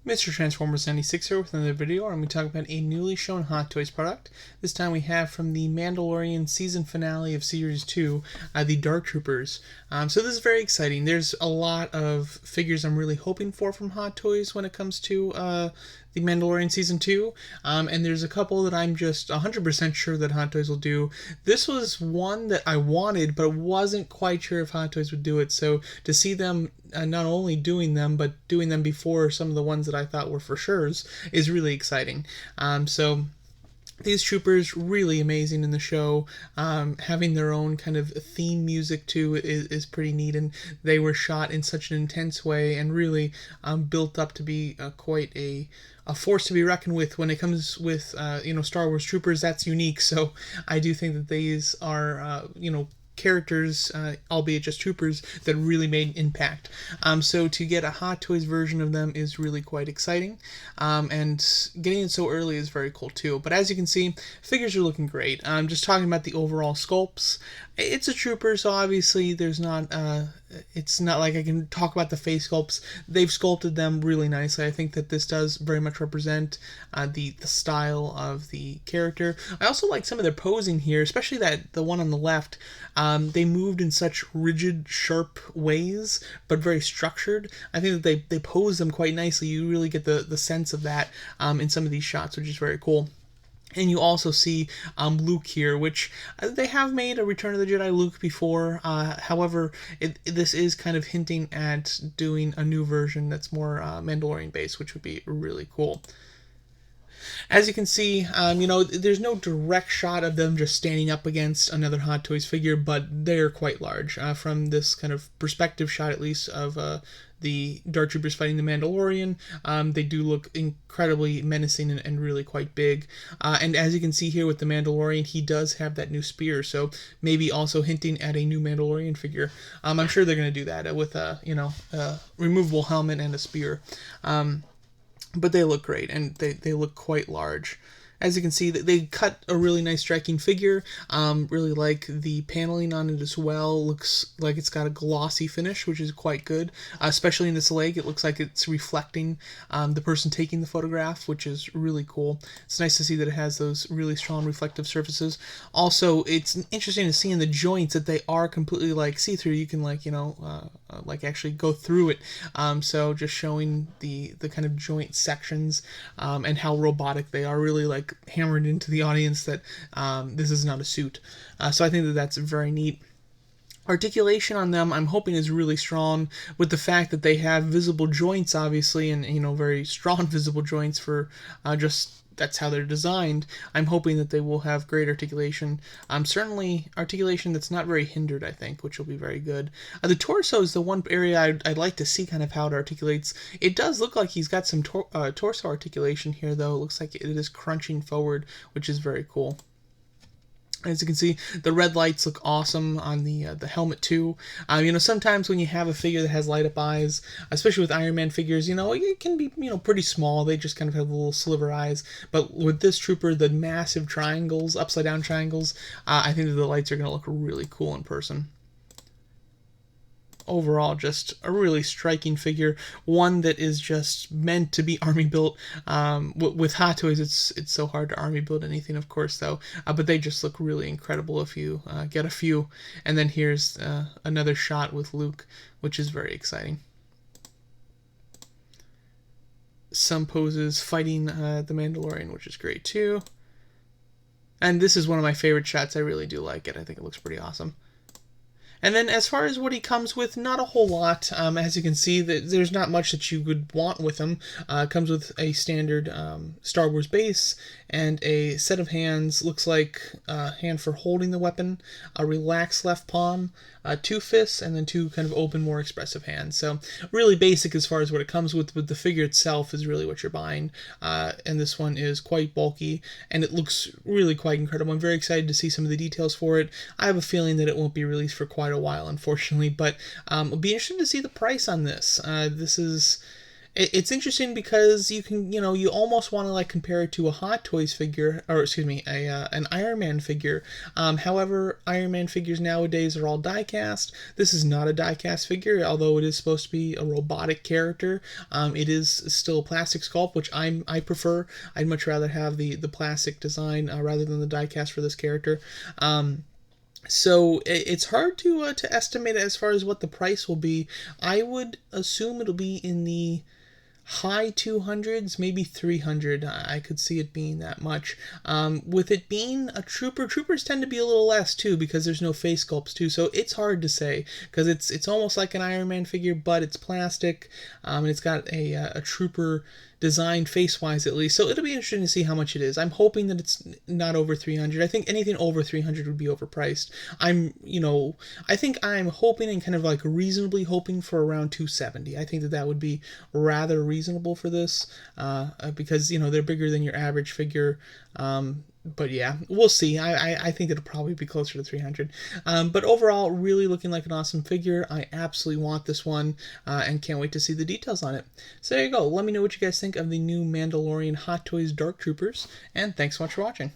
Mr. Transformers 96 here with another video, and we talk about a newly shown Hot Toys product. This time we have from the Mandalorian season finale of Series 2, the Dark Troopers. So this is very exciting. There's a lot of figures I'm really hoping for from Hot Toys when it comes to the Mandalorian Season 2, and there's a couple that I'm just 100% sure that Hot Toys will do. This was one that I wanted, but wasn't quite sure if Hot Toys would do it, so to see them not only doing them, but doing them before some of the ones that I thought were for sure's is really exciting. So these troopers really amazing in the show. Having their own kind of theme music too is pretty neat, and they were shot in such an intense way and really built up to be quite a force to be reckoned with when it comes with Star Wars troopers. That's unique. So I do think that these are characters, albeit just troopers, that really made an impact. So to get a Hot Toys version of them is really quite exciting, and getting it so early is very cool too. But as you can see, figures are looking great. Just talking about the overall sculpts, it's a trooper, so obviously there's not it's not like I can talk about the face sculpts. They've sculpted them really nicely. I think that this does very much represent the style of the character. I also like some of their posing here, especially the one on the left. They moved in such rigid, sharp ways, but very structured. I think that they pose them quite nicely. You really get the sense of that in some of these shots, which is very cool. And you also see Luke here, which they have made a Return of the Jedi Luke before. However, this is kind of hinting at doing a new version that's more Mandalorian based, which would be really cool. As you can see, there's no direct shot of them just standing up against another Hot Toys figure, but they're quite large. From this kind of perspective shot, at least, of the Dark Troopers fighting the Mandalorian, they do look incredibly menacing and really quite big. And as you can see here with the Mandalorian, he does have that new spear, so maybe also hinting at a new Mandalorian figure. I'm sure they're going to do that with a removable helmet and a spear. But they look great, and they look quite large. As you can see, they cut a really nice striking figure. Really like the paneling on it as well. Looks like it's got a glossy finish, which is quite good. Especially in this leg, it looks like it's reflecting the person taking the photograph, which is really cool. It's nice to see that it has those really strong reflective surfaces. Also, it's interesting to see in the joints that they are completely like see-through. You can actually go through it. So just showing the kind of joint sections and how robotic they are, really like hammered into the audience that this is not a suit. So I think that that's very neat. Articulation on them, I'm hoping, is really strong, with the fact that they have visible joints, obviously, and very strong visible joints for just that's how they're designed. I'm hoping that they will have great articulation. Certainly articulation that's not very hindered, I think, which will be very good. The torso is the one area I'd like to see kind of how it articulates. It does look like he's got some torso articulation here, though. It looks like it is crunching forward, which is very cool. As you can see, the red lights look awesome on the helmet too. Sometimes when you have a figure that has light up eyes, especially with Iron Man figures, it can be pretty small. They just kind of have little sliver eyes. But with this trooper, the massive triangles, upside down triangles, I think that the lights are going to look really cool in person. Overall, just a really striking figure, one that is just meant to be army built. With Hot Toys, it's so hard to army build anything, of course, though. But they just look really incredible if you get a few. And then here's another shot with Luke, which is very exciting. Some poses fighting the Mandalorian, which is great too. And this is one of my favorite shots. I really do like it. I think it looks pretty awesome. And then as far as what he comes with, not a whole lot. As you can see, there's not much that you would want with him. It comes with a standard Star Wars base and a set of hands. Looks like a hand for holding the weapon, a relaxed left palm, 2 fists, and then 2 kind of open, more expressive hands. So really basic as far as what it comes with, but the figure itself is really what you're buying. And this one is quite bulky, and it looks really quite incredible. I'm very excited to see some of the details for it. I have a feeling that it won't be released for quite a while, unfortunately, but it'll be interesting to see the price on this. This is It's interesting because you can, you almost want to like compare it to a Hot Toys figure, or excuse me, an Iron Man figure. However, Iron Man figures nowadays are all die cast. This is not a die cast figure, although it is supposed to be a robotic character. It is still a plastic sculpt, which I prefer. I'd much rather have the plastic design rather than the die cast for this character. So it's hard to estimate as far as what the price will be. I would assume it'll be in the high 200s, maybe 300. I could see it being that much. With it being a trooper, troopers tend to be a little less too because there's no face sculpts too. So it's hard to say because it's almost like an Iron Man figure, but it's plastic, and it's got a trooper design face-wise at least. So it'll be interesting to see how much it is. I'm hoping that it's not over 300. I think anything over 300 would be overpriced. I think I'm hoping and kind of like reasonably hoping for around 270. I think that would be rather reasonable for this because they're bigger than your average figure. But yeah, we'll see. I think it'll probably be closer to 300. But overall, really looking like an awesome figure. I absolutely want this one and can't wait to see the details on it. So there you go. Let me know what you guys think of the new Mandalorian Hot Toys Dark Troopers, and thanks so much for watching.